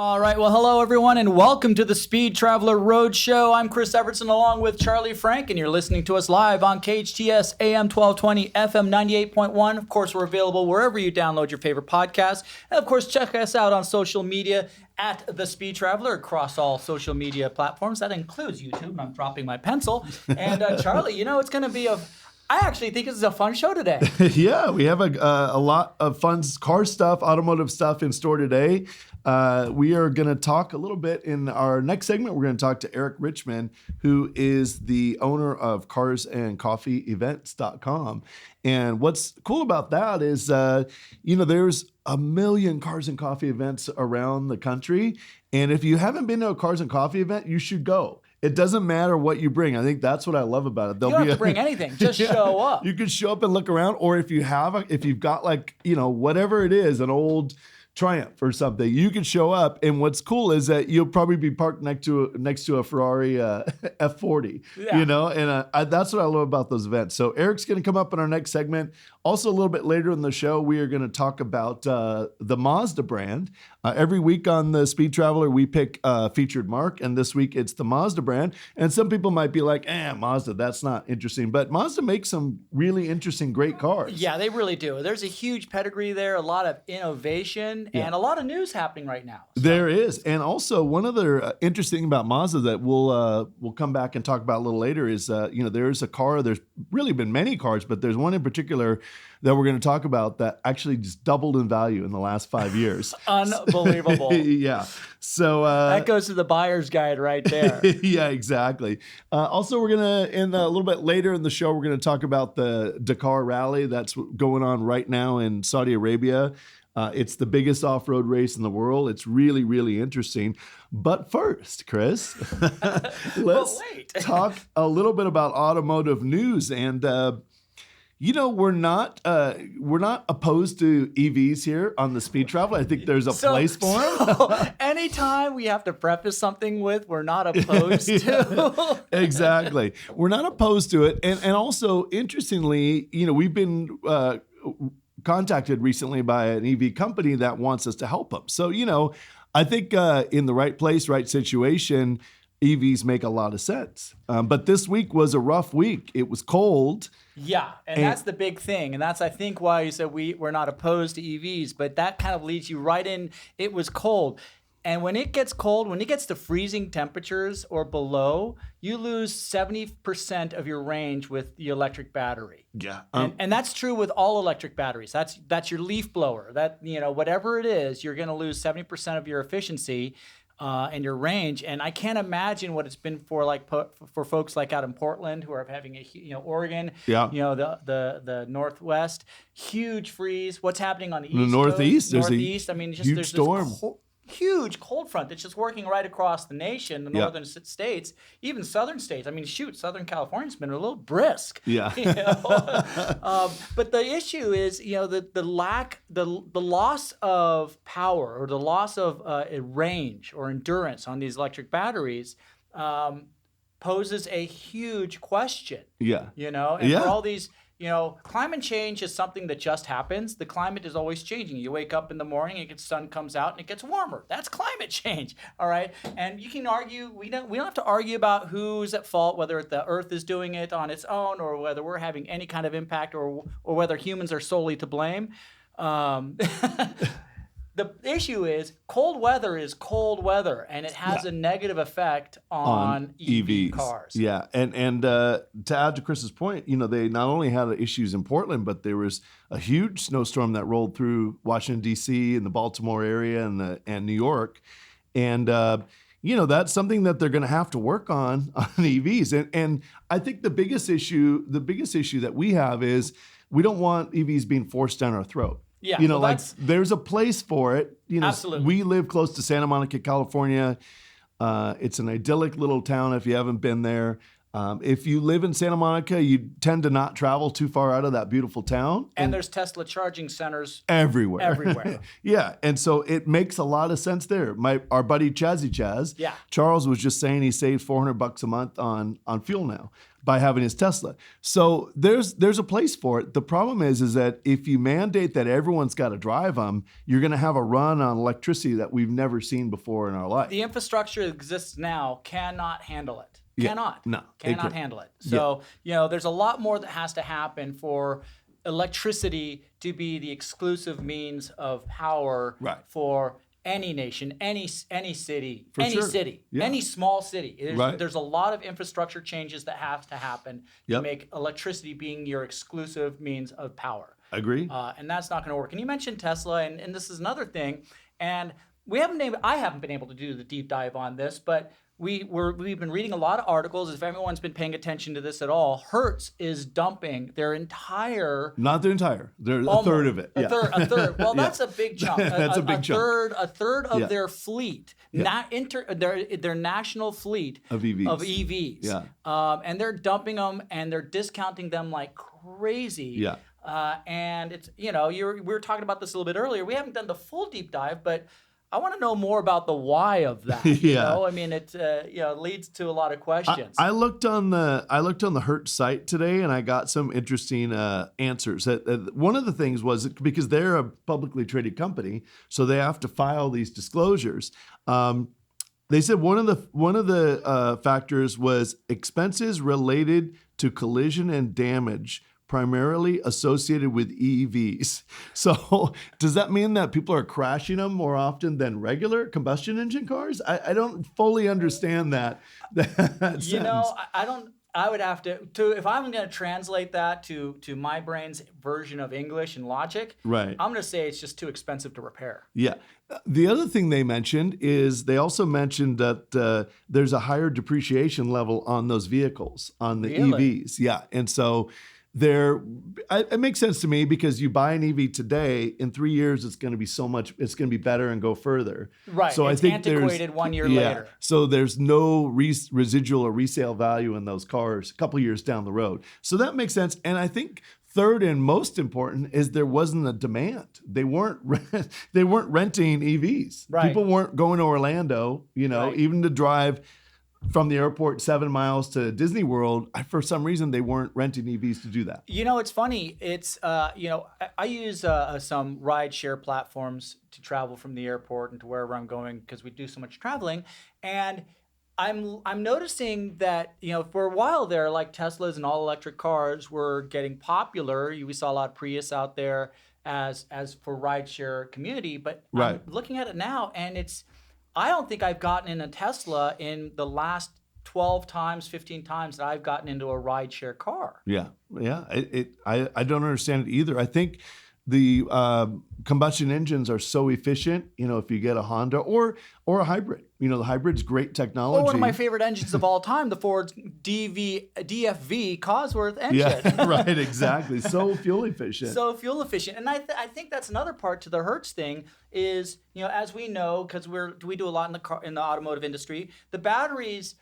All right. Well, hello, everyone, and welcome to the Speed Traveler Roadshow. I'm Chris Evertsen along with Charlie Frank, and you're listening to us live on KHTS AM 1220, FM 98.1. Of course, we're available wherever you download your favorite podcasts. And, of course, check us out on social media at The Speed Traveler across all social media platforms. That includes YouTube. I'm dropping my pencil. And, Charlie, it's going to be I actually think this is a fun show today. Yeah, we have a lot of fun car stuff, automotive stuff in store today. We are going to talk a little bit in our next segment. We're going to talk to Eric Richmond, who is the owner of carsandcoffeeevents.com. And what's cool about that is, there's a million cars and coffee events around the country. And if you haven't been to a cars and coffee event, you should go. It doesn't matter what you bring. I think that's what I love about it. You don't have to bring anything. Just show up. You can show up and look around, or if you've got whatever it is, an old Triumph or something, you can show up. And what's cool is that you'll probably be parked next to a Ferrari F40. Yeah. And that's what I love about those events. So Eric's going to come up in our next segment. Also, a little bit later in the show, we are going to talk about the Mazda brand. Every week on the Speed Traveler, we pick a featured marque, and this week it's the Mazda brand. And some people might be like, Mazda, that's not interesting. But Mazda makes some really interesting, great cars. Yeah, they really do. There's a huge pedigree there, a lot of innovation, and a lot of news happening right now. So. There is. And also, one other interesting thing about Mazda that we'll come back and talk about a little later is, there's a car, there's really been many cars, but there's one in particular that we're going to talk about that actually just doubled in value in the last 5 years. Unbelievable. Yeah. So that goes to the buyer's guide right there. Yeah, exactly. Also, we're going to, in a little bit later in the show, we're going to talk about the Dakar Rally that's going on right now in Saudi Arabia. It's the biggest off-road race in the world. It's really, really interesting. But first, Chris, let's talk a little bit about automotive news. And we're not opposed to EVs here on the Speed Traveler. I think there's a place for them. Anytime we have to preface something with we're not opposed to. Exactly. We're not opposed to it. And also, interestingly, we've been contacted recently by an EV company that wants us to help them. So, I think in the right place, right situation, EVs make a lot of sense. But this week was a rough week. It was cold. Yeah, and that's the big thing. And that's, I think, why you said we're not opposed to EVs. But that kind of leads you right in. It was cold. And when it gets cold, when it gets to freezing temperatures or below, you lose 70% of your range with the electric battery. Yeah. And that's true with all electric batteries. That's your leaf blower. That, whatever it is, you're going to lose 70% of your efficiency and your range. And I can't imagine what it's been for for folks like out in Portland who are having Oregon, the Northwest, huge freeze. What's happening on the East Northeast? Coast? Northeast. I mean, huge there's storm. Huge cold front that's just working right across the nation, the northern states, even southern states. I mean, Southern California's been a little brisk. Yeah. But the issue is, the loss of power or the loss of range or endurance on these electric batteries poses a huge question. Yeah. For all these. Climate change is something that just happens. The climate is always changing. You wake up in the morning, sun comes out, and it gets warmer. That's climate change, all right? And you can argue, we don't have to argue about who's at fault, whether the Earth is doing it on its own or whether we're having any kind of impact or whether humans are solely to blame. The issue is cold weather is cold weather, and it has a negative effect on EV cars. Yeah, and to add to Chris's point, they not only had issues in Portland, but there was a huge snowstorm that rolled through Washington, D.C. and the Baltimore area and New York. And, that's something that they're going to have to work on EVs. And I think the biggest issue that we have is we don't want EVs being forced down our throat. Yeah, there's a place for it. Absolutely. We live close to Santa Monica, California. It's an idyllic little town if you haven't been there. If you live in Santa Monica, you tend to not travel too far out of that beautiful town. And there's Tesla charging centers everywhere. Yeah, and so it makes a lot of sense there. Our buddy Chaz, yeah, Charles was just saying he saved $400 a month on fuel now by having his Tesla. So there's a place for it. The problem is that if you mandate that everyone's got to drive them, you're going to have a run on electricity that we've never seen before in our life. The infrastructure that exists now cannot handle it. Yeah. Cannot handle it. So, there's a lot more that has to happen for electricity to be the exclusive means of power for any nation, any city, any small city. There's a lot of infrastructure changes that have to happen to make electricity being your exclusive means of power. Agree. And that's not going to work. And you mentioned Tesla, and this is another thing. And I haven't been able to do the deep dive on this, but we've been reading a lot of articles. If everyone's been paying attention to this at all, Hertz is dumping their entire... Not their entire. They're a third of it. A third. Well, that's a big chunk. That's a big chunk. A third of their fleet, their national fleet of EVs. Yeah. And they're dumping them, and they're discounting them like crazy. Yeah. And it's, we were talking about this a little bit earlier. We haven't done the full deep dive, but I want to know more about the why of that. I mean, it leads to a lot of questions. I looked on the Hertz site today, and I got some interesting answers. One of the things was because they're a publicly traded company, so they have to file these disclosures. They said one of the factors was expenses related to collision and damage, primarily associated with EVs. So does that mean that people are crashing them more often than regular combustion engine cars? I don't fully understand that sentence. I would have to if I'm going to translate that to my brain's version of English and logic, right, I'm going to say it's just too expensive to repair. Yeah. The other thing they mentioned is they also mentioned that there's a higher depreciation level on those vehicles, on the EVs. Yeah. And so it makes sense to me because you buy an EV today, in 3 years it's going to be better and go further. Right. So it's I think antiquated 1 year later. So there's no residual or resale value in those cars a couple years down the road. So that makes sense. And I think third and most important is there wasn't a demand. They weren't renting EVs. Right. People weren't going to Orlando, even to drive from the airport 7 miles to Disney World. For some reason, they weren't renting EVs to do that. It's funny. It's, I use some ride share platforms to travel from the airport and to wherever I'm going because we do so much traveling. And I'm noticing that, for a while there, like Teslas and all electric cars were getting popular. We saw a lot of Prius out there as for ride share community. But I'm looking at it now, and I don't think I've gotten in a Tesla in the last 12 times, 15 times that I've gotten into a rideshare car. Yeah. I don't understand it either. I think the combustion engines are so efficient, if you get a Honda or a hybrid. The hybrid's great technology. Well, one of my favorite engines of all time, the Ford DFV Cosworth engine. Yeah, right, exactly. So fuel efficient. And I think that's another part to the Hertz thing is, as we know, because we do a lot in the automotive industry, the batteries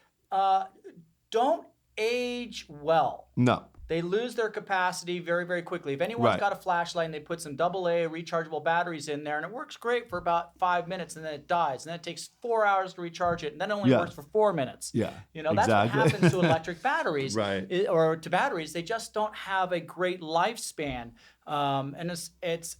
don't age well. No. They lose their capacity very, very quickly. If anyone's got a flashlight and they put some AA rechargeable batteries in there, and it works great for about 5 minutes, and then it dies, and then it takes 4 hours to recharge it, and then it only works for 4 minutes. Yeah, that's what happens to electric batteries, right? Or to batteries. They just don't have a great lifespan, and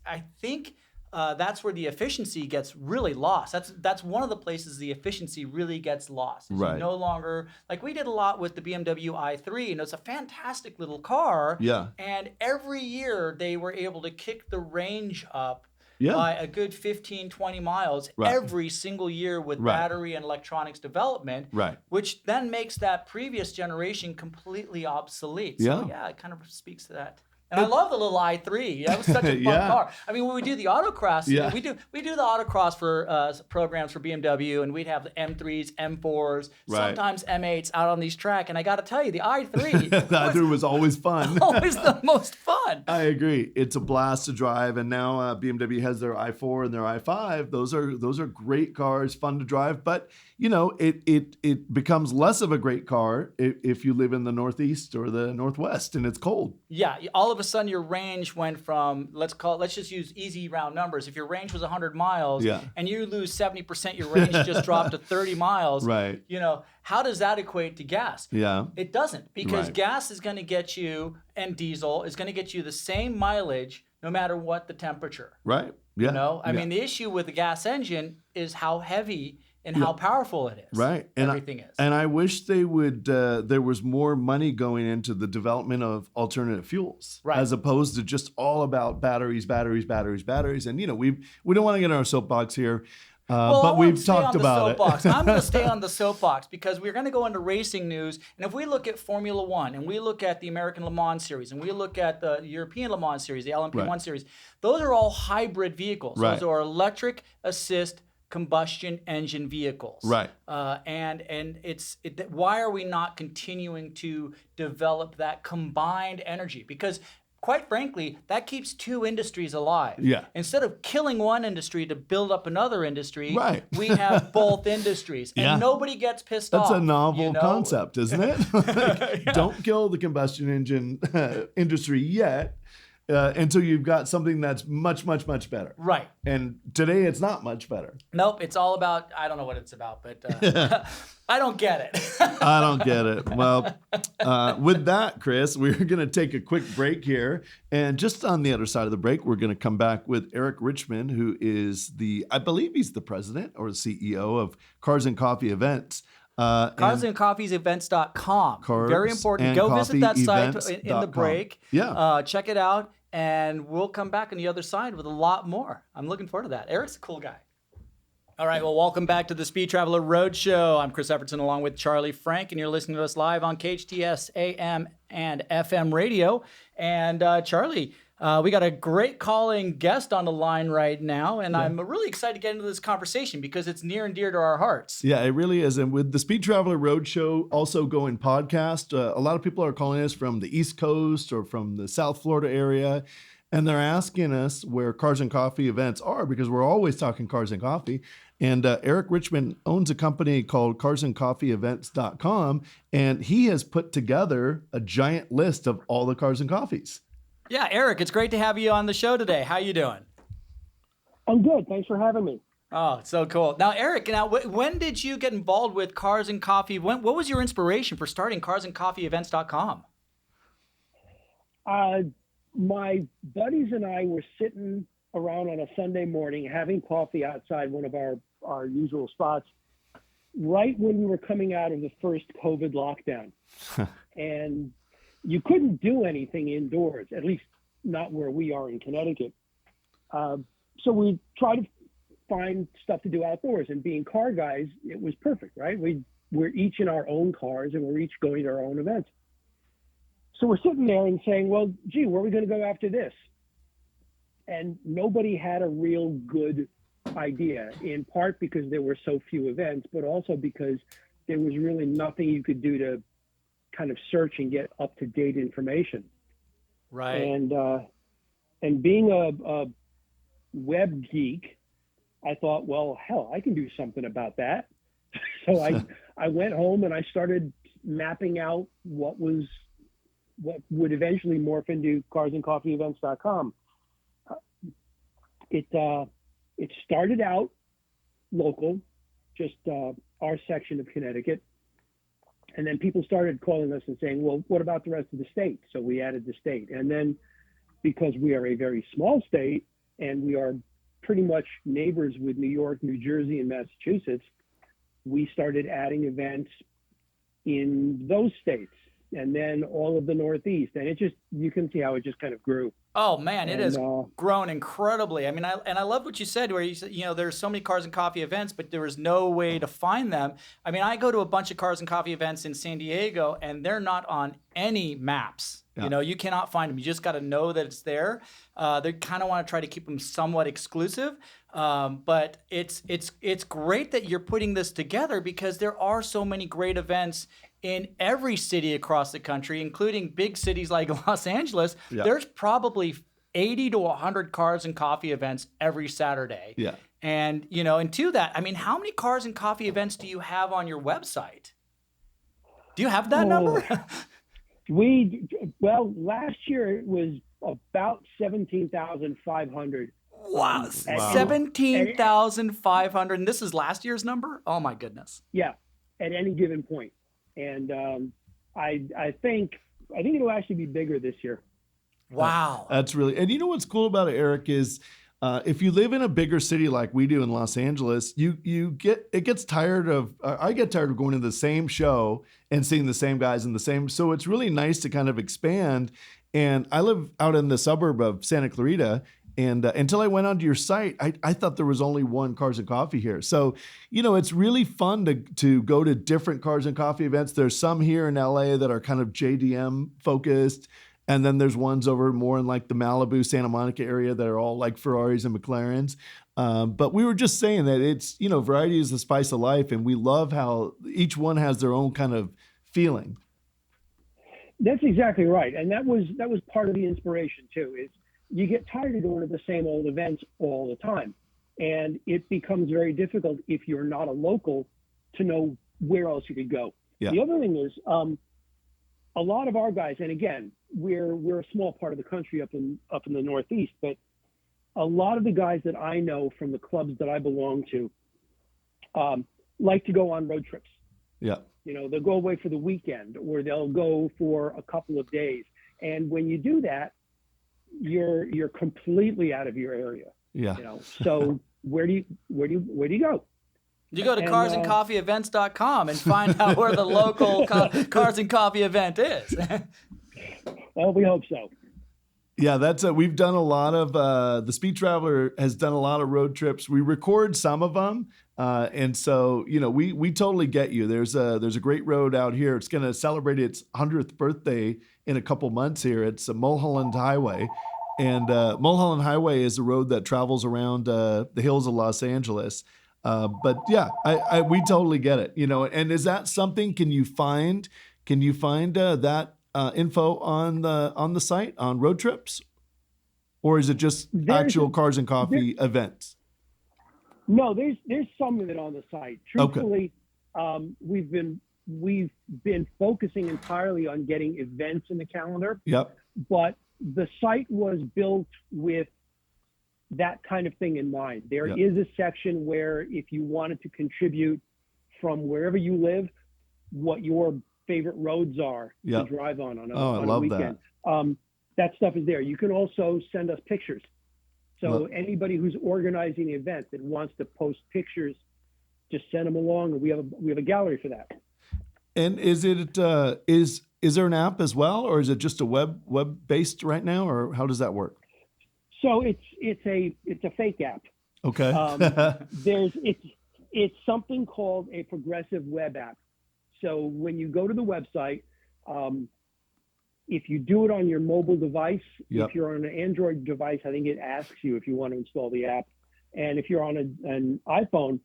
I think. That's where the efficiency gets really lost. That's one of the places the efficiency really gets lost. Right. You no longer, like we did a lot with the BMW i3, and it's a fantastic little car. Yeah. And every year they were able to kick the range up by a good 15, 20 miles every single year with battery and electronics development, which then makes that previous generation completely obsolete. So it kind of speaks to that. And I love the little i3. That was such a fun Yeah. car. I mean, when we do the autocross, Yeah. we do the autocross for programs for BMW, and we'd have the M3s, M4s, sometimes M8s out on these track. And I got to tell you, the i3, The i3 was always fun. always the most fun. I agree. It's a blast to drive, and now BMW has their i4 and their i5. Those are great cars, fun to drive. But you know, it becomes less of a great car if you live in the Northeast or the Northwest and it's cold. Yeah, all of a sudden your range went from, let's just use easy round numbers. If your range was 100 miles and you lose 70%, your range just dropped to 30 miles. Right. You know, how does that equate to gas? Yeah. It doesn't, because gas is going to get you, and diesel is going to get you the same mileage no matter what the temperature. Right. Yeah. You know, I mean, the issue with the gas engine is how heavy and how powerful it is. Right. Everything is. And I wish they would, there was more money going into the development of alternative fuels, as opposed to just all about batteries. And, you know, we don't want to get on our soapbox here, but we've talked about it. I'm going to stay on the soapbox because we're going to go into racing news. And if we look at Formula One, and we look at the American Le Mans Series, and we look at the European Le Mans Series, the LMP1 Series, those are all hybrid vehicles. Those are electric assist combustion engine vehicles. Right. And why are we not continuing to develop that combined energy? Because quite frankly, that keeps two industries alive. Yeah. Instead of killing one industry to build up another industry, we have both industries. And nobody gets pissed off. That's a novel concept, isn't it? Don't kill the combustion engine industry yet. Until you've got something that's much better. Right. And today it's not much better. Nope. It's all about, I don't know what it's about, but I don't get it. I don't get it. Well, with that, Chris, we're going to take a quick break here. And just on the other side of the break, we're going to come back with Eric Richmond, who is I believe he's the president or the CEO of Cars and Coffee Events. Carsandcoffeesevents.com. Very important. Go visit that site in the break. Yeah. Check it out, and we'll come back on the other side with a lot more. I'm looking forward to that. Eric's a cool guy. All right, well, welcome back to the Speed Traveler Roadshow. I'm Chris Evertsen along with Charlie Frank, and you're listening to us live on KHTS AM and FM radio. And Charlie, we got a great calling guest on the line right now, and I'm really excited to get into this conversation because it's near and dear to our hearts. Yeah, it really is. And with the Speed Traveler Roadshow also going podcast, a lot of people are calling us from the East Coast or from the South Florida area, and they're asking us where Cars and Coffee events are because we're always talking cars and coffee. And Eric Richmond owns a company called carsandcoffeeevents.com, and he has put together a giant list of all the cars and coffees. Yeah, Eric, it's great to have you on the show today. How you doing? I'm good. Thanks for having me. Oh, so cool. Now, Eric, when did you get involved with Cars and Coffee? What was your inspiration for starting carsandcoffeeevents.com? My buddies and I were sitting around on a Sunday morning having coffee outside one of our usual spots right when we were coming out of the first COVID lockdown. And you couldn't do anything indoors, at least not where we are in Connecticut. So we tried to find stuff to do outdoors, and being car guys, it was perfect, right? We're each in our own cars and we're each going to our own events. So we're sitting there and saying, well, gee, where are we going to go after this? And nobody had a real good idea, in part because there were so few events, but also because there was really nothing you could do to kind of search and get up-to-date information. Right. And being a web geek, I thought, well, hell, I can do something about that. So I went home and I started mapping out what would eventually morph into carsandcoffeeevents.com. It started out local, just our section of Connecticut. And then people started calling us and saying, well, what about the rest of the state? So we added the state. And then because we are a very small state and we are pretty much neighbors with New York, New Jersey, and Massachusetts, we started adding events in those states and then all of the Northeast. And you can see how it just kind of grew. Oh man, it And has grown incredibly. I mean, I love what you said, where you said, there's so many cars and coffee events, but there was no way to find them. I mean, I go to a bunch of cars and coffee events in San Diego, and they're not on any maps. Yeah. You cannot find them. You just got to know that it's there. They kind of want to try to keep them somewhat exclusive, but it's great that you're putting this together, because there are so many great events in every city across the country, including big cities like Los Angeles. Yeah. There's probably 80 to 100 cars and coffee events every Saturday. Yeah. And, and to that, I mean, how many cars and coffee events do you have on your website? Do you have that number? Last year it was about 17,500. Wow. 17,500. And this is last year's number? Oh my goodness. Yeah, at any given point. And I think it'll actually be bigger this year. Wow. That's really, and you know what's cool about it, Eric, is if you live in a bigger city like we do in Los Angeles, I get tired of going to the same show and seeing the same guys in the same. So it's really nice to kind of expand. And I live out in the suburb of Santa Clarita. And until I went onto your site, I thought there was only one Cars and Coffee here. So, it's really fun to go to different Cars and Coffee events. There's some here in LA that are kind of JDM focused. And then there's ones over more in like the Malibu, Santa Monica area that are all like Ferraris and McLarens. But we were just saying that it's, variety is the spice of life. And we love how each one has their own kind of feeling. That's exactly right. And that was part of the inspiration too, is you get tired of going to the same old events all the time. And it becomes very difficult if you're not a local to know where else you could go. Yeah. The other thing is, a lot of our guys, and again, we're a small part of the country up in the Northeast, but a lot of the guys that I know from the clubs that I belong to like to go on road trips. Yeah. They'll go away for the weekend, or they'll go for a couple of days. And when you do that, you're completely out of your area. Yeah. So where do you go? You go to carsandcoffeeevents.com and find out where the local Cars and Coffee event is. Well, we hope so. Yeah, we've done a lot of, the Speed Traveler has done a lot of road trips. We record some of them. And so, we totally get you. There's a great road out here. It's going to celebrate its 100th birthday in a couple months here. It's a Mulholland Highway. And Mulholland Highway is a road that travels around the hills of Los Angeles. But yeah, we totally get it. And is that something, can you find that info on the site on road trips, or is it just actual Cars and Coffee events? No, there's some of it on the site. Truthfully, okay. We've been focusing entirely on getting events in the calendar. Yep. But the site was built with that kind of thing in mind. There Yep. is a section where if you wanted to contribute from wherever you live, what your favorite roads are Yep. to drive on I a love weekend. That stuff is there. You can also send us pictures. So anybody who's organizing the event that wants to post pictures, just send them along, and we have a gallery for that. And is there an app as well, or is it just a web based right now, or how does that work? So it's a fake app. Okay. It's something called a progressive web app. So when you go to the website, if you do it on your mobile device, Yep. if you're on an Android device, I think it asks you if you want to install the app. And if you're on an iPhone,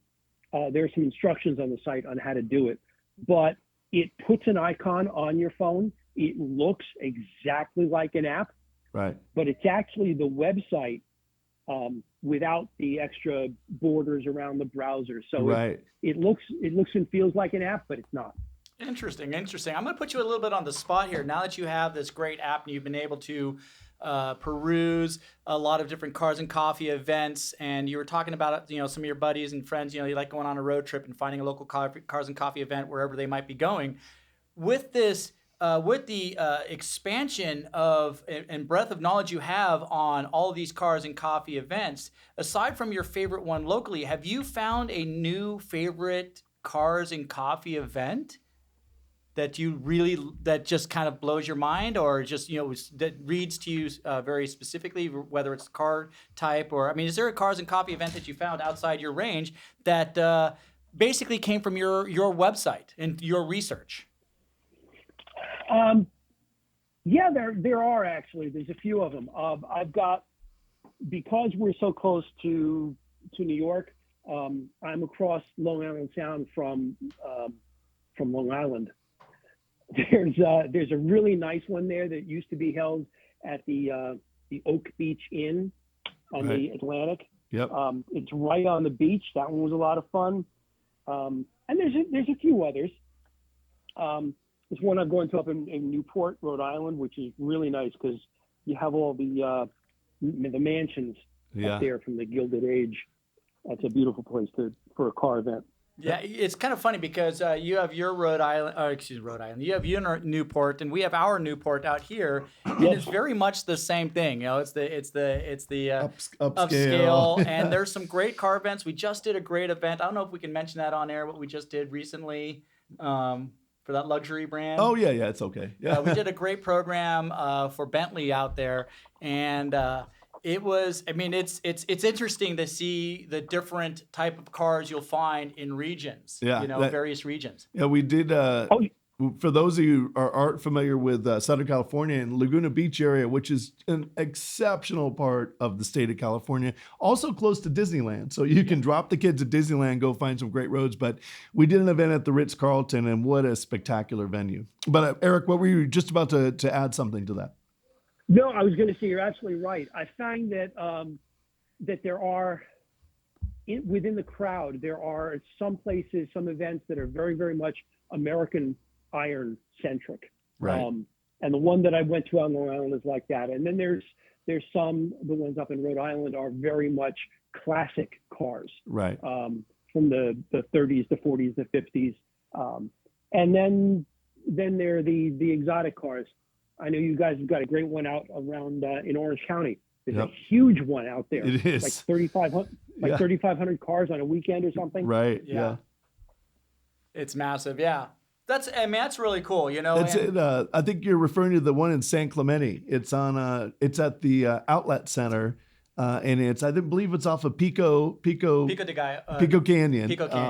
there are some instructions on the site on how to do it. But it puts an icon on your phone. It looks exactly like an app, Right. but it's actually the website without the extra borders around the browser. So Right. it looks and feels like an app, but it's not. Interesting. I'm going to put you a little bit on the spot here. Now that you have this great app and you've been able to peruse a lot of different Cars and Coffee events, and you were talking about, some of your buddies and friends, you like going on a road trip and finding a local Cars and Coffee event wherever they might be going. With this, with the expansion of and breadth of knowledge you have on all of these Cars and Coffee events, aside from your favorite one locally, have you found a new favorite Cars and Coffee event? that just kind of blows your mind, or just that reads to you very specifically, whether it's car type or is there a cars and coffee event that you found outside your range that basically came from your website and your research? Yeah, there are actually. There's a few of them. I've got, because we're so close to New York. I'm across Long Island Sound from Long Island. There's a really nice one there that used to be held at the Oak Beach Inn on the Atlantic. Yep. It's right on the beach. That one was a lot of fun. And there's a few others. There's one I'm going to up in Newport, Rhode Island, which is really nice because you have all the mansions up there from the Gilded Age. That's a beautiful place for a car event. Yeah, it's kind of funny because you have your Rhode Island. You have your Newport, and we have our Newport out here, and it's very much the same thing. It's the upscale, and there's some great car events. We just did a great event. I don't know if we can mention that on air. What we just did recently for that luxury brand. Oh yeah, it's okay. Yeah, we did a great program for Bentley out there, and. It was. It's interesting to see the different type of cars you'll find in regions. Various regions. Yeah, we did. For those of you who aren't familiar with Southern California and Laguna Beach area, which is an exceptional part of the state of California, also close to Disneyland. So you can drop the kids at Disneyland, go find some great roads. But we did an event at the Ritz-Carlton, and what a spectacular venue. But Eric, what were you just about to add something to that? No, I was going to say you're absolutely right. I find that that there are within the crowd, there are some places, some events that are very, very much American iron centric. Right. And the one that I went to on Long Island is like that. And then there's the ones up in Rhode Island are very much classic cars. Right. From the 30s, the 40s, the 50s. And then there are the exotic cars. I know you guys have got a great one out around in Orange County. There's a huge one out there. It is like 3,500 cars on a weekend or something. Right. Yeah. It's massive. Yeah. That's really cool. I think you're referring to the one in San Clemente. It's on. It's at the outlet center, and I believe it's off of Pico Canyon,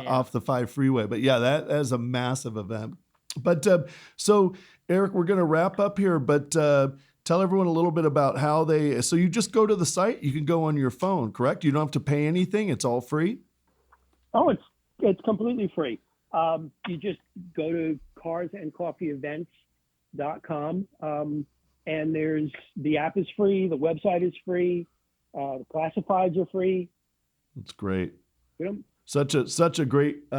off the 5 freeway. But yeah, that is a massive event. But so. Eric, we're going to wrap up here, but tell everyone a little bit about how so you just go to the site, you can go on your phone, correct? You don't have to pay anything. It's all free. Oh, it's completely free. You just go to carsandcoffeeevents.com. And the app is free. The website is free. The classifieds are free. That's great. Yep. Such a great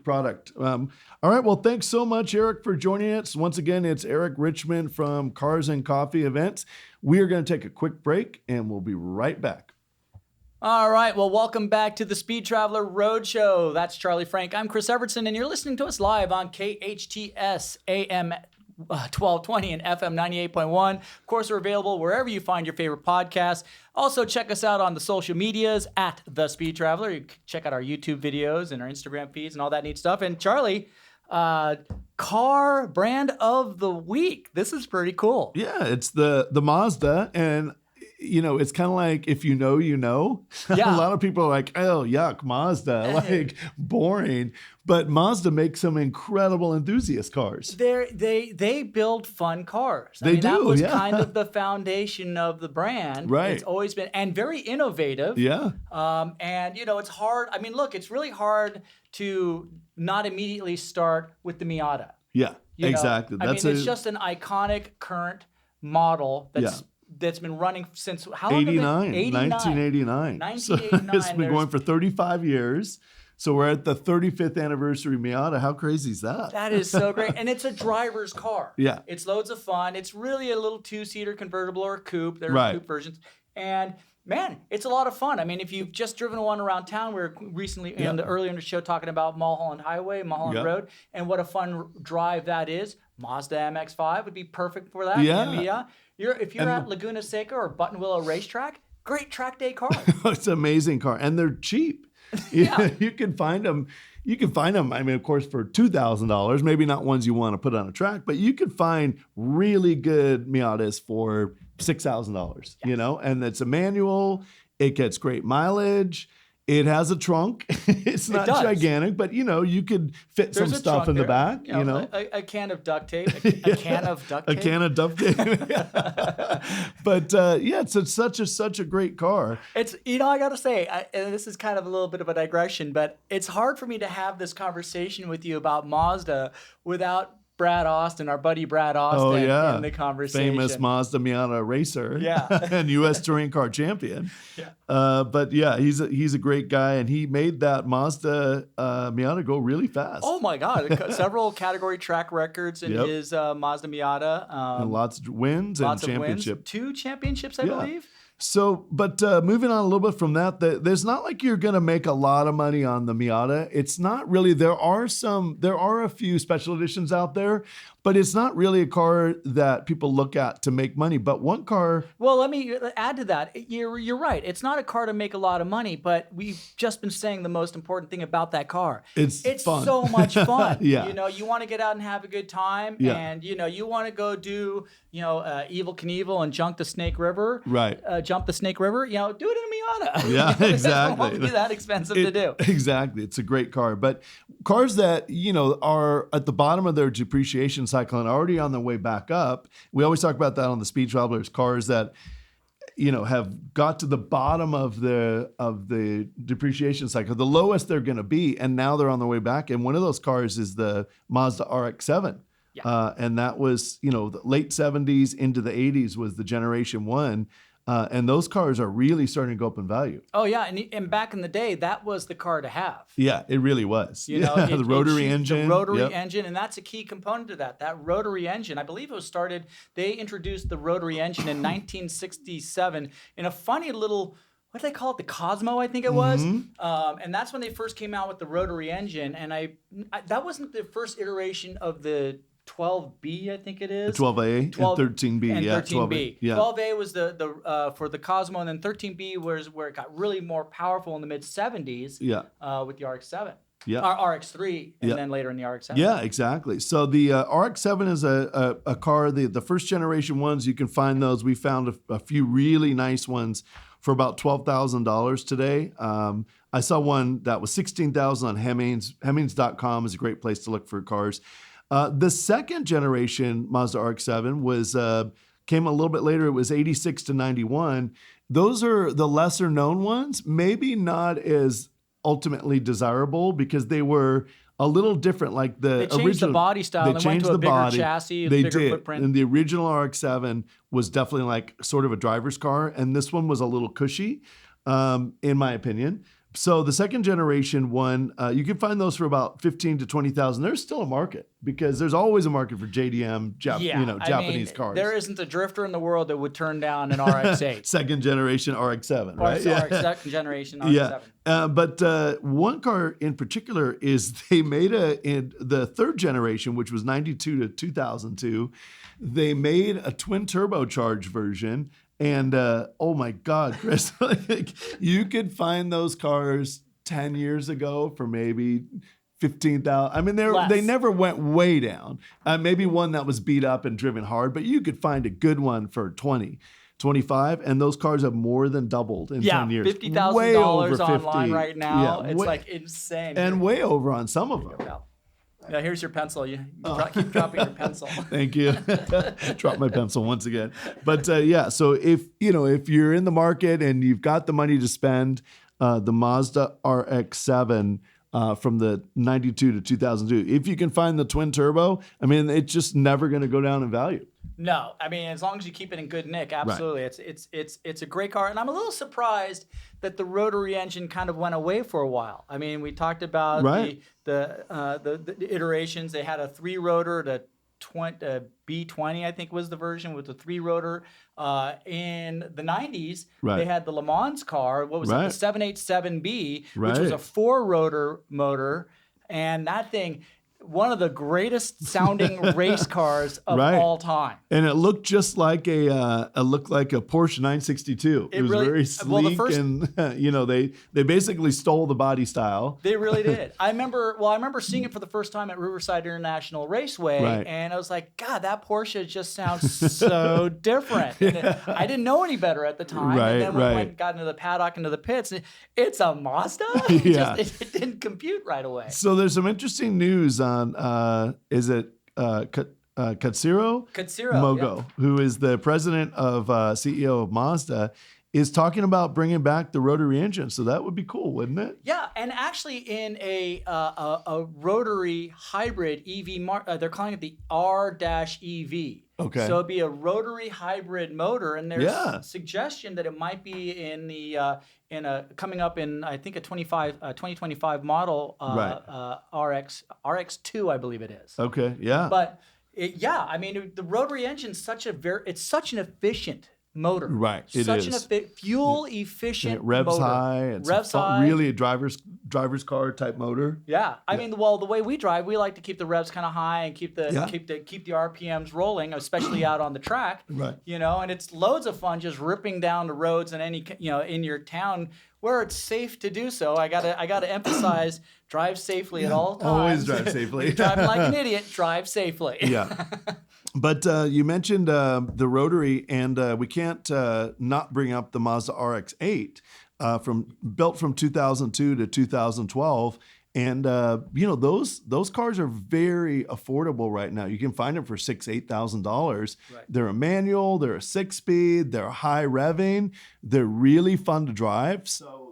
product. All right. Well, thanks so much, Eric, for joining us. Once again, it's Eric Richmond from Cars and Coffee Events. We are going to take a quick break, and we'll be right back. All right. Well, welcome back to the Speed Traveler Roadshow. That's Charlie Frank. I'm Chris Evertsen, and you're listening to us live on KHTS AM 1220 and FM 98.1. Of course, we're available wherever you find your favorite podcasts. Also, check us out on the social medias at The Speed Traveler. You can check out our YouTube videos and our Instagram feeds and all that neat stuff. And Charlie, car brand of the week. This is pretty cool. Yeah, it's the Mazda, and it's kind of like if you know, you know. Yeah. A lot of people are like, oh, yuck, Mazda, like boring. But Mazda makes some incredible enthusiast cars. They build fun cars. That was kind of the foundation of the brand. Right. It's always been, and very innovative. Yeah. And it's hard. It's really hard to not immediately start with the Miata. Yeah, exactly. It's just an iconic current model that's been running since how long? 1989. 1989. So it's been going for 35 years. So we're at the 35th anniversary Miata. How crazy is that? That is so great. And it's a driver's car. Yeah. It's loads of fun. It's really a little 2-seater convertible or a coupe. There are coupe versions. And man, it's a lot of fun. If you've just driven one around town, we were recently earlier in the show talking about Mulholland Highway, Mulholland Road, and what a fun drive that is. Mazda MX-5 would be perfect for that. Yeah. If you're at Laguna Seca or Buttonwillow Racetrack, great track day car. It's an amazing car. And they're cheap. You can find them, You can find them, I mean, of course, for $2,000, maybe not ones you want to put on a track, but you can find really good Miatas for $6,000, you know, and it's a manual. It gets great mileage. It has a trunk. It's not gigantic, but, you know, you could fit some stuff in the back, you know. A can of duct tape. A can of duct tape. A can of duct tape. But, yeah, it's such a great car. It's, you know, I got to say, and this is kind of a little bit of a digression, but it's hard for me to have this conversation with you about Mazda without Brad Austin, our buddy Brad Austin, in the conversation. Famous Mazda Miata racer, and U.S. touring car champion. But yeah, he's a great guy, and he made that Mazda Miata go really fast. Oh my God! Several category track records in his Mazda Miata, and lots of wins and championship. 2 championships, I believe. So, but moving on a little bit from that, there's not like you're going to make a lot of money on the Miata. It's not really. There are a few special editions out there, but it's not really a car that people look at to make money. But one car. Well, let me add to that. You're right. It's not a car to make a lot of money, but we've just been saying the most important thing about that car. It's fun. So much fun. Yeah. You know, you want to get out and have a good time, and you know, you want to go do, you know, Evel Knievel and jump the Snake River. Right. Jump the Snake River, you know, do it in a Miata. Yeah, exactly. It won't be that expensive to do. Exactly. It's a great car. But cars that, you know, are at the bottom of their depreciation cycle and already on their way back up, we always talk about that on the Speed Travelers, cars that, you know, have got to the bottom of the depreciation cycle, the lowest they're going to be, and now they're on their way back. And one of those cars is the Mazda RX-7. Yeah. And that was, you know, the late 70s into the 80s was the Generation 1. And those cars are really starting to go up in value. Oh, yeah. And back in the day, that was the car to have. Yeah, it really was. You know, the rotary engine. The rotary engine. And that's a key component to that. That rotary engine, I believe it was started, they introduced the rotary engine in 1967 in a funny little, what do they call it? The Cosmo, I think it was. And that's when they first came out with the rotary engine. And that wasn't the first iteration of the 12B, I think it is. 12A and 13B. And yeah, 13B. 12A. Yeah. 12A was the for the Cosmo, and then 13B was where it got really more powerful in the mid 70s. Yeah. With the RX-7. Yeah. RX-3, and then later in the RX-7. Yeah, exactly. So the RX-7 is a car. The first generation ones, you can find those. We found a few really nice ones for about $12,000 today. I saw one that was $16,000 on Hemmings. Hemmings.com is a great place to look for cars. The second generation Mazda RX-7 was came a little bit later. It was 86 to 91. Those are the lesser known ones, maybe not as ultimately desirable because they were a little different. Like they changed the body style. They went to a bigger chassis, they bigger did. footprint. And the original RX-7 was definitely like sort of a driver's car, and this one was a little cushy, in my opinion. So the second generation one, you can find those for about $15,000 to $20,000. There's still a market because there's always a market for JDM, Japanese cars. There isn't a drifter in the world that would turn down an RX-8. Second generation RX-7, right? Second generation RX-7. Yeah. But one car in particular is they made in the third generation, which was 92 to 2002, they made a twin turbocharged version. And oh my God, Chris, like, you could find those cars 10 years ago for maybe $15,000. I mean, they never went way down. Maybe one that was beat up and driven hard, but you could find a good one for 20, 25, and those cars have more than doubled in 10 years. $50,000 online right now. Yeah, it's like insane. And way over on some of them. Yeah, here's your pencil. You keep dropping your pencil. Thank you. Drop my pencil once again. But yeah, so if you're in the market and you've got the money to spend, the Mazda RX-7 from the 92 to 2002, if you can find the twin turbo, I mean, it's just never going to go down in value. No, I mean, as long as you keep it in good nick, absolutely. Right. It's a great car, and I'm a little surprised that the rotary engine kind of went away for a while. I mean, we talked about the iterations. They had a 3-rotor, the B20, I think was the version with the 3-rotor. In the 90s, they had the Le Mans car. What was it? The 787B, which was a 4-rotor motor, and that thing. one of the greatest sounding race cars of Right. all time. And it looked just like a Porsche 962. It was really- very well, the sleek, first- and they basically stole the body style. They really did. I remember seeing it for the first time at Riverside International Raceway, Right. and I was like, God, that Porsche just sounds so different. And I didn't know any better at the time. Right, and then when right. I got into the paddock, into the pits, it's a Mazda? Yeah. It didn't compute right away. So there's some interesting news on is it Katsuro Katsuro, Mogo, who is the president of CEO of Mazda, is talking about bringing back the rotary engine. So that would be cool, wouldn't it? Yeah, and actually in a rotary hybrid EV, they're calling it the R-EV. Okay. So it'd be a rotary hybrid motor, and there's Yeah. suggestion that it might be in the coming up in, I think, a 2025 model Right. RX2, I believe it is. Okay. Yeah. But I mean, the rotary engine's it's such an efficient motor. Right, it Such is. an fuel efficient And it revs motor. high. It's Revs high. really a driver's car type motor. Yeah, I mean, well, the way we drive, we like to keep the revs kind of high and keep the Yeah. keep the RPMs rolling, especially out on the track. Right. And it's loads of fun just ripping down the roads in in your town where it's safe to do so. I gotta emphasize, drive safely at all times. Always drive safely. If you're driving like an idiot, drive safely. Yeah. But you mentioned the rotary, and we can't not bring up the Mazda RX-8 built from 2002 to 2012. And those cars are very affordable right now. You can find them for $8,000. Right. They're a manual, they're a 6-speed, they're high revving, they're really fun to drive. So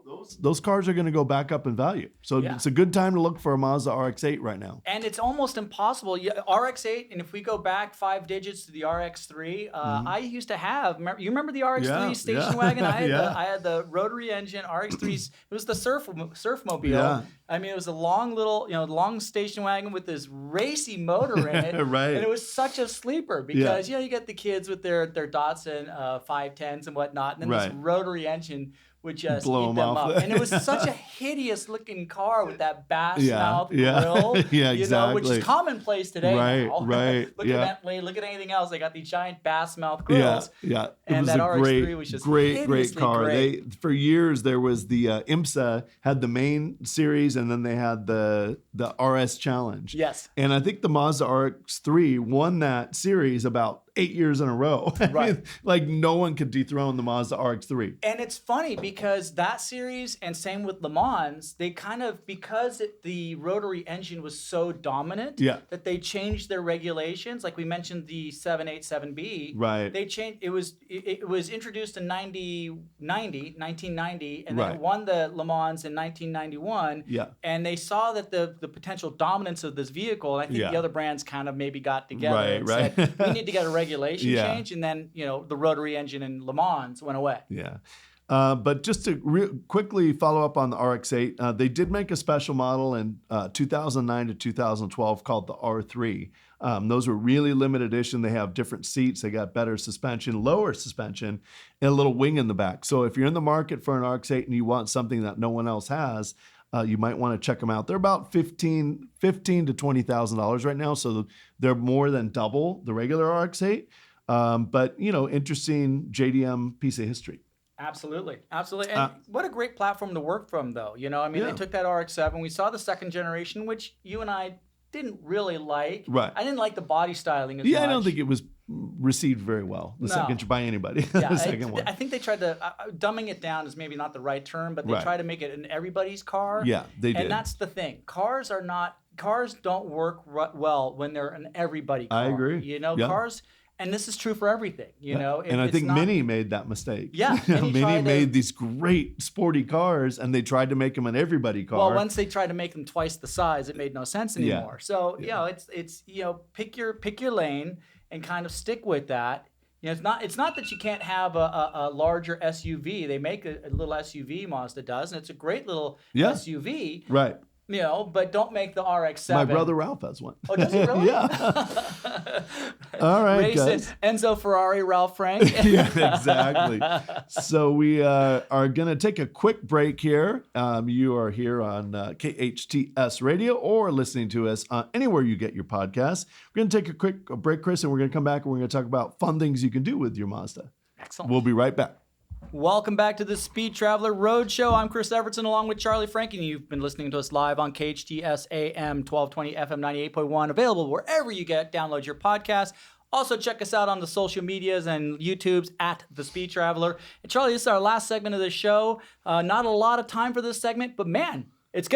those cars are going to go back up in value. So Yeah. it's a good time to look for a Mazda RX-8 right now. And it's almost impossible. RX-8, and if we go back 5 digits to the RX-3, I used to have. You remember the RX-3 Yeah, station yeah. wagon? Yeah. I had the rotary engine RX-3s. It was the surfmobile. Yeah. I mean, it was a long long station wagon with this racy motor in it. Right. And it was such a sleeper because you get the kids with their Datsun 510s and whatnot, and then this Right. rotary engine would just Blow eat 'em them off. up. And it was such a hideous looking car with that bass Yeah, mouth yeah. grill. Yeah, Which exactly. is commonplace today. Right, now. right, Look yeah. at Bentley, look at anything else. They got these giant bass mouth Yeah, grills. yeah. It And was that a RX-3 was just great hideously car. great. For years there was the IMSA had the main series, and then they had the RS Challenge. Yes. And I think the Mazda RX-3 won that series about 8 years in a row. I Right. mean, like no one could dethrone the Mazda RX-3. And it's funny because that series, and same with Le Mans, they kind of, because the rotary engine was so dominant, Yeah. that they changed their regulations. Like we mentioned the 787B. Right. They changed, it was introduced in 1990, and then Right. it won the Le Mans in 1991. Yeah. And they saw that the potential dominance of this vehicle, and I think Yeah. the other brands kind of maybe got together Right, and right. said, we need to get a regulation Yeah. change, and then the rotary engine in Le Mans went away. Yeah. But just to quickly follow up on the RX-8, they did make a special model in 2009 to 2012 called the R3. Those were really limited edition. They have different seats. They got better suspension, lower suspension, and a little wing in the back. So if you're in the market for an RX-8 and you want something that no one else has, you might want to check them out. They're about $15,000 to $20,000 right now, so they're more than double the regular RX-8. But interesting JDM piece of history. Absolutely. And what a great platform to work from, though. They took that RX-7. We saw the second generation, which you and I didn't really like. Right. I didn't like the body styling as much. Yeah, I don't think it was received very well. The No. second by anybody. Yeah, The second one. I think they tried to dumbing it down is maybe not the right term, but they Right. tried to make it in everybody's car. Yeah, they did. And that's the thing. Cars don't work well when they're an everybody car. I agree. Yeah. Cars, and this is true for everything. And I think Mini made that mistake. Yeah, Mini Mini tried to- made these great sporty cars, and they tried to make them an everybody car. Well, once they tried to make them twice the size, it made no sense Yeah. anymore. So it's pick your lane and kind of stick with that. It's not that you can't have a larger SUV. They make a little SUV, Mazda does, and it's a great little Yeah. SUV. Right. but don't make the RX-7. My brother Ralph has one. Oh, does he really? Yeah. All right, Racing guys. Enzo Ferrari, Ralph Frank. Yeah, exactly. So we are going to take a quick break here. You are here on KHTS Radio or listening to us anywhere you get your podcasts. We're going to take a quick break, Chris, and we're going to come back and we're going to talk about fun things you can do with your Mazda. Excellent. We'll be right back. Welcome back to the Speed Traveler Roadshow. I'm Chris Evertsen along with Charlie Frank, and you've been listening to us live on KHTS AM 1220 FM 98.1, available wherever you download your podcast. Also, check us out on the social medias and YouTubes at The Speed Traveler. And Charlie, this is our last segment of the show. Not a lot of time for this segment, but man, this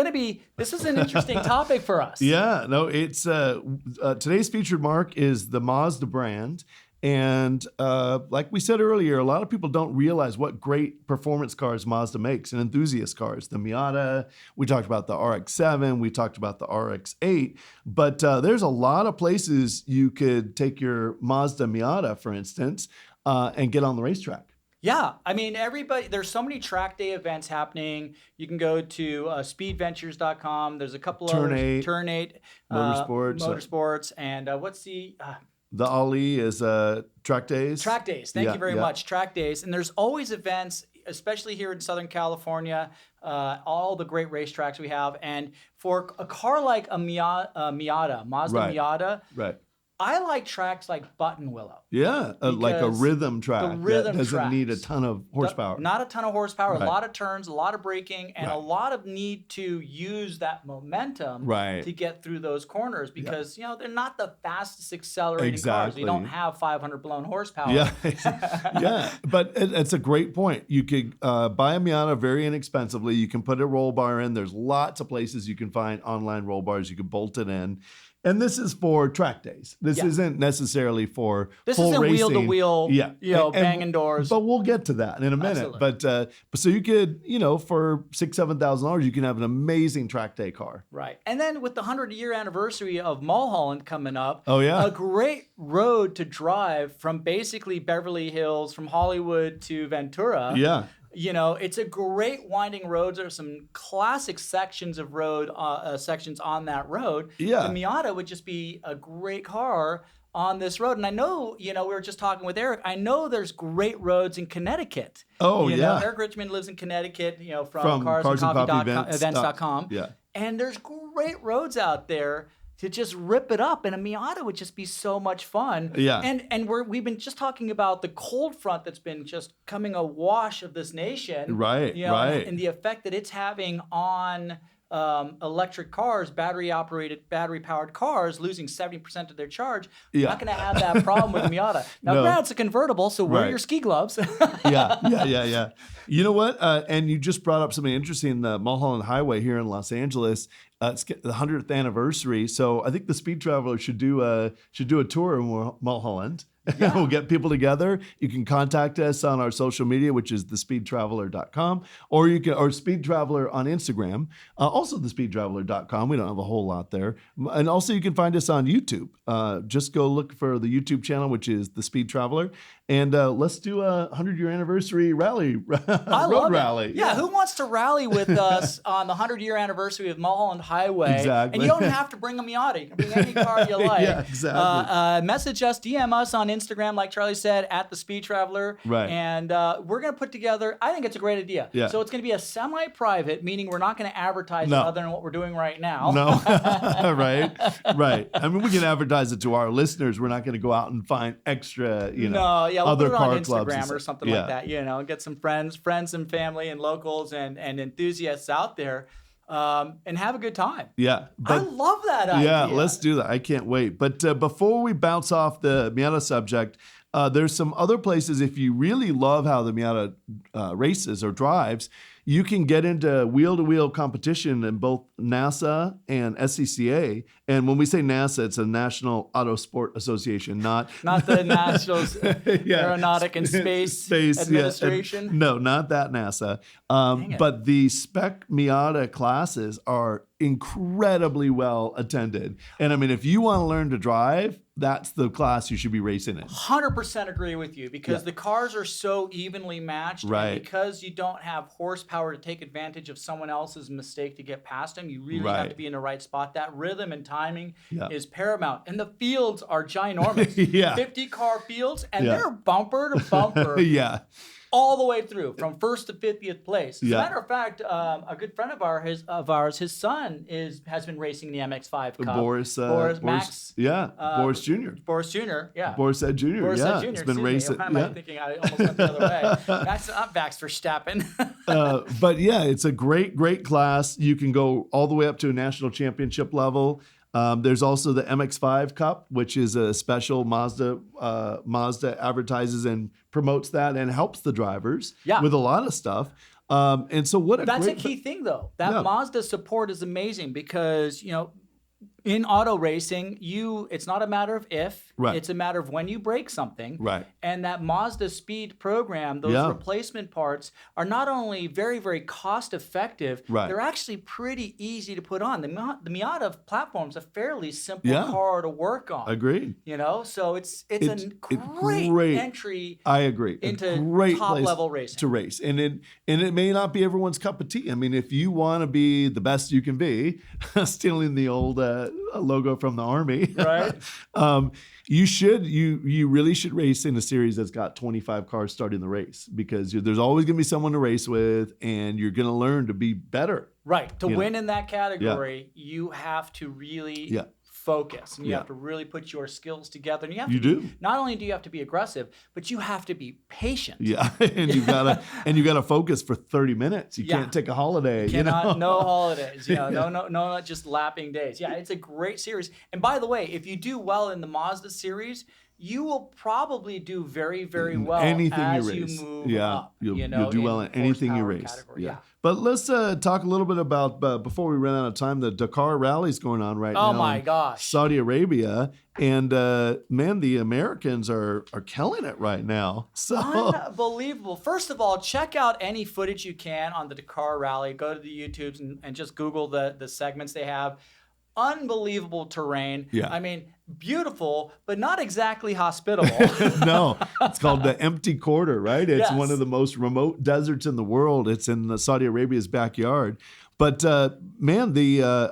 is an interesting topic for us. Yeah, no, it's today's featured marque is the Mazda brand. And like we said earlier, a lot of people don't realize what great performance cars Mazda makes and enthusiast cars. The Miata, we talked about the RX-7, we talked about the RX-8, but there's a lot of places you could take your Mazda Miata, for instance, and get on the racetrack. Yeah, I mean, there's so many track day events happening. You can go to speedventures.com. There's a couple of Turn 8, Motorsports, and what's the Ali is track days. Track days. Thank you very much. Track days. And there's always events, especially here in Southern California, all the great racetracks we have. And for a car like a Mazda Miata, right. I like tracks like Buttonwillow. Yeah, like a rhythm track that doesn't need a ton of horsepower. Not a ton of horsepower, right. A lot of turns, a lot of braking, and a lot of need to use that momentum to get through those corners because, they're not the fastest accelerating cars. You don't have 500 blown horsepower. Yeah, yeah. But it's a great point. You could buy a Miata very inexpensively. You can put a roll bar in. There's lots of places you can find online roll bars. You can bolt it in. And this is for track days. This isn't necessarily for full racing. Wheel to wheel, banging doors. But we'll get to that in a minute. Absolutely. But so you could, for $6,000-7,000, you can have an amazing track day car. Right. And then with the 100-year anniversary of Mulholland coming up, a great road to drive from basically Beverly Hills, from Hollywood to Ventura. Yeah. It's a great winding road. There's some classic sections of road, sections on that road. Yeah. The Miata would just be a great car on this road. And I know, we were just talking with Eric, I know there's great roads in Connecticut. Eric Richmond lives in Connecticut, from carsandcoffee.events.com. Yeah. And there's great roads out there to just rip it up, and a Miata would just be so much fun. Yeah. And we've been just talking about the cold front that's been just coming awash of this nation. Right. And the effect that it's having on electric cars, battery-powered cars, losing 70% of their charge. We're not going to have that problem with the Miata. Now, granted, it's a convertible, so wear your ski gloves. Yeah. You know what? And you just brought up something interesting. The Mulholland Highway here in Los Angeles. It's the 100th anniversary, so I think the Speed Traveler should do a tour in Mulholland. Yeah. We'll get people together. You can contact us on our social media, which is thespeedtraveler.com, or Speed Traveler on Instagram. Also thespeedtraveler.com. We don't have a whole lot there. And also you can find us on YouTube. Just go look for the YouTube channel, which is The Speed Traveler. And let's do a 100-year anniversary rally, road rally. Yeah, who wants to rally with us on the 100-year anniversary of Mulholland Highway? Exactly. And you don't have to bring a Miata. You can bring any car you like. Yeah, exactly. Message us, DM us on Instagram, like Charlie said, at The Speed Traveler. Right. And we're going to put together, I think it's a great idea. Yeah. So it's going to be a semi-private, meaning we're not going to advertise it other than what we're doing right now. No. Right. I mean, we can advertise it to our listeners. We're not going to go out and find extra, we'll other put it car on clubs Instagram or something like that, get some friends and family and locals and enthusiasts out there and have a good time. Yeah. I love that idea. Yeah, let's do that. I can't wait. But before we bounce off the Miata subject, there's some other places, if you really love how the Miata races or drives, you can get into wheel-to-wheel competition in both NASA and SCCA. And when we say NASA, it's a National Auto Sport Association, not the National Aeronautic and Space Administration. No, not that NASA. But the spec Miata classes are incredibly well attended. And I mean, if you want to learn to drive, that's the class you should be racing in. 100% agree with you because the cars are so evenly matched. Right. And because you don't have horsepower to take advantage of someone else's mistake to get past them, you really have to be in the right spot. That rhythm and timing is paramount. And the fields are ginormous. 50-car fields, and they're bumper to bumper. All the way through, from first to 50th place. As a matter of fact, a good friend of ours, his son has been racing the MX-5 Cup. Boris Max. Boris Jr. Boris Jr. Boris Ed Jr. Boris Ed Jr. It's been racing. Why am I thinking I almost went the other way? That's not Max Verstappen. But yeah, it's a great class. You can go all the way up to a national championship level. There's also the MX-5 Cup, which is a special Mazda advertises and promotes that and helps the drivers with a lot of stuff. And so that's a key thing, though. That Mazda support is amazing because, in auto racing, it's not a matter of if, it's a matter of when you break something. And that Mazda Speed program, those replacement parts are not only very, very cost effective, they're actually pretty easy to put on. The Miata platform is a fairly simple car to work on. Agreed. So it's a great entry. I agree. Into top level racing to race, and it may not be everyone's cup of tea. I mean, if you want to be the best you can be, stealing the old logo from the Army, you really should race in a series that's got 25 cars starting the race because there's always going to be someone to race with, and you're going to learn to be better. To win in that category, you have to really focus, and you have to really put your skills together. And you have not only do you have to be aggressive, but you have to be patient. And you gotta focus for 30 minutes. You can't take a holiday. No holidays. No, not just lapping days. It's a great series. And by the way, if you do well in the Mazda series, you will probably do very, very well as you move up. You'll do well in anything you race. Category. But let's talk a little bit about, before we run out of time, the Dakar Rally is going on right now. Oh, my gosh. Saudi Arabia. And, man, the Americans are killing it right now. So unbelievable. First of all, check out any footage you can on the Dakar Rally. Go to the YouTubes and just Google the segments they have. Unbelievable terrain. I mean, beautiful, but not exactly hospitable. No, it's called the Empty Quarter, right? It's one of the most remote deserts in the world. It's in Saudi Arabia's backyard. But man,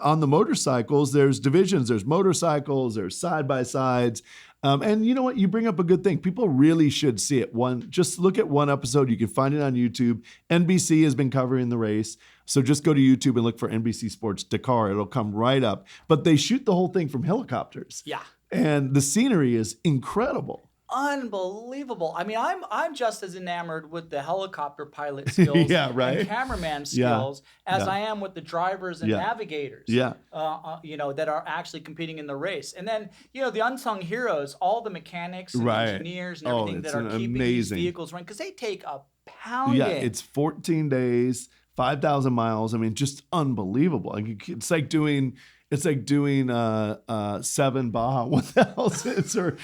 on the motorcycles, there's divisions. There's motorcycles. There's side-by-sides. And you know what? You bring up a good thing. People really should see it. Just look at one episode. You can find it on YouTube. NBC has been covering the race. So just go to YouTube and look for NBC Sports Dakar. It'll come right up. But they shoot the whole thing from helicopters. And the scenery is incredible. Unbelievable. I mean, I'm just as enamored with the helicopter pilot skills and cameraman skills as I am with the drivers and navigators that are actually competing in the race. And then, the unsung heroes, all the mechanics and engineers and everything that are keeping these vehicles running, because they take a pounding. It's 14 days, 5,000 miles. I mean, just unbelievable. It's like doing 7 Baja 1000s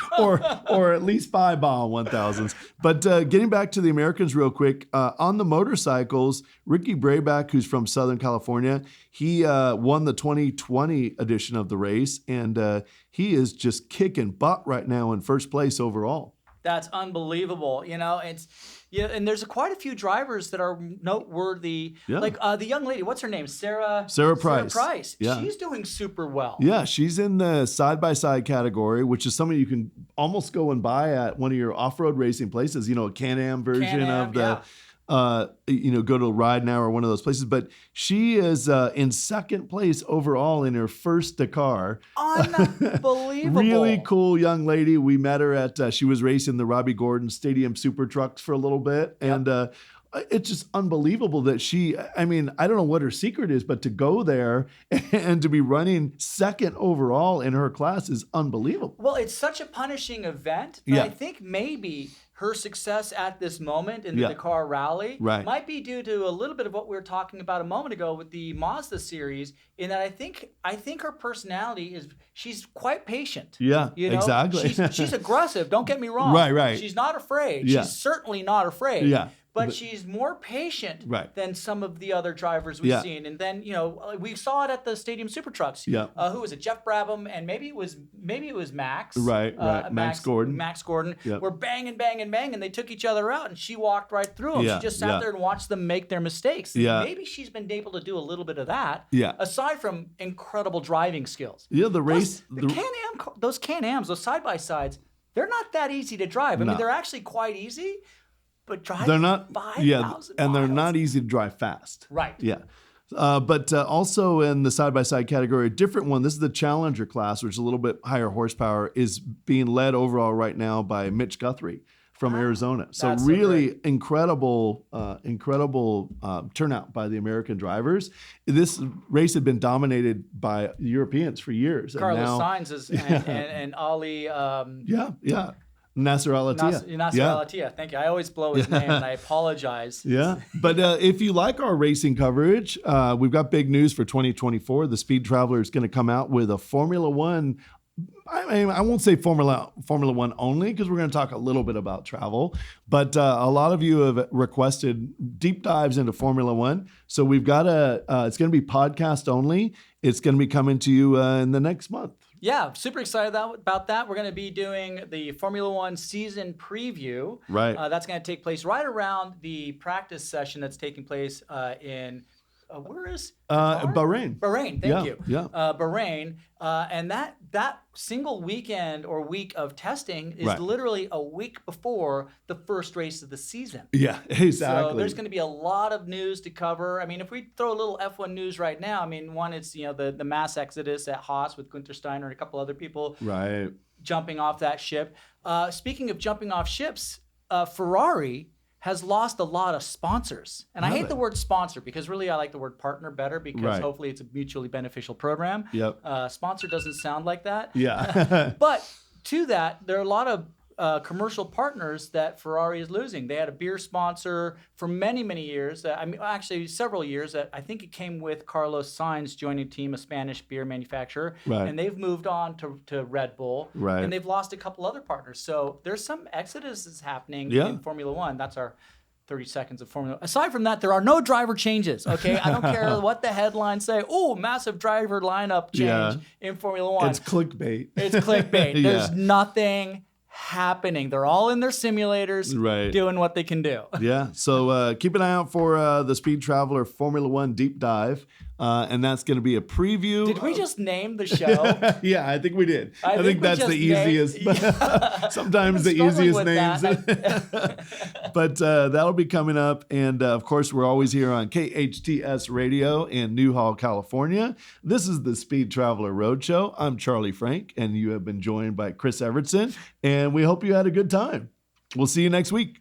or at least 5 Baja 1000s. But getting back to the Americans real quick, on the motorcycles, Ricky Brayback, who's from Southern California, he won the 2020 edition of the race, and he is just kicking butt right now in first place overall. That's unbelievable. And there's quite a few drivers that are noteworthy. Like the young lady, what's her name? Sarah Price. She's doing super well. She's in the side-by-side category, which is something you can almost go and buy at one of your off-road racing places, a Can-Am version of the go to Ride Now or one of those places. But she is in second place overall in her first Dakar. Unbelievable. Really cool young lady. We met her at, she was racing the Robbie Gordon Stadium Super Trucks for a little bit. And it's just unbelievable that I don't know what her secret is, but to go there and to be running second overall in her class is unbelievable. Well, it's such a punishing event, but I think maybe her success at this moment in the Dakar Rally might be due to a little bit of what we were talking about a moment ago with the Mazda series, in that I think her personality she's quite patient. Exactly. She's aggressive, don't get me wrong. Right. She's not afraid. She's certainly not afraid. but she's more patient Right. than some of the other drivers we've Yeah. seen. And then, we saw it at the Stadium Super Trucks. Yeah. Who was it? Jeff Brabham, and maybe it was Max. Right. Max Gordon. Max Gordon. Yep. Were banging, and they took each other out, and she walked right through them. Yeah, She just sat there and watched them make their mistakes. And Yeah. maybe she's been able to do a little bit of that. Yeah. Aside from incredible driving skills. Yeah, the race. Those Can-Ams, those side-by-sides, they're not that easy to drive. I mean, they're actually quite easy, but driving they're not 5,000 and they're miles. not easy to drive fast. Right. Yeah. But also in the side-by-side category, a different one. This is the Challenger class, which is a little bit higher horsepower, is being led overall right now by Mitch Guthrie from Arizona. So That's so really great. incredible turnout by the American drivers. This race had been dominated by Europeans for years. Carlos and now, Sainz and Ali. Nasser Al-Attiyah. Nasser Al-Attiyah. Thank you. I always blow his name, and I apologize. Yeah, but if you like our racing coverage, we've got big news for 2024. The Speed Traveler is going to come out with a Formula One. I won't say Formula One only, because we're going to talk a little bit about travel. But a lot of you have requested deep dives into Formula One. So we've got it's going to be podcast only. It's going to be coming to you in the next month. Yeah, super excited about that. We're going to be doing the Formula One season preview. Right. That's going to take place right around the practice session that's taking place in where is Qatar? Bahrain. Bahrain, thank you. Yeah. Bahrain. And that single weekend or week of testing is Right. literally a week before the first race of the season. Yeah, exactly. So there's going to be a lot of news to cover. I mean, if we throw a little F1 news right now, I mean, one, it's the mass exodus at Haas with Gunther Steiner and a couple other people Right. jumping off that ship. Speaking of jumping off ships, Ferrari has lost a lot of sponsors. And I hate the word sponsor, because really I like the word partner better, because Right. hopefully it's a mutually beneficial program. Yep. Sponsor doesn't sound like that. Yeah. But to that, there are a lot of commercial partners that Ferrari is losing. They had a beer sponsor for many, many years. Actually several years. I think it came with Carlos Sainz joining team, a Spanish beer manufacturer. Right. And they've moved on to Red Bull. Right. And they've lost a couple other partners. So there's some exodus happening Yeah. in Formula One. That's our 30 seconds of Formula. Aside from that, there are no driver changes. Okay, I don't care what the headlines say. Oh, massive driver lineup change in Formula One. It's clickbait. It's clickbait. Yeah. There's nothing happening. They're all in their simulators Right. doing what they can do. Yeah. So keep an eye out for the Speed Traveler Formula One deep dive. And that's going to be a preview. Did we just name the show? Yeah, I think we did. I think think we that's the just easiest. Yeah. Sometimes the Struggling easiest with names. that. But that'll be coming up. And of course, we're always here on KHTS Radio in Newhall, California. This is the Speed Traveler Roadshow. I'm Charlie Frank, and you have been joined by Chris Evertsen. And we hope you had a good time. We'll see you next week.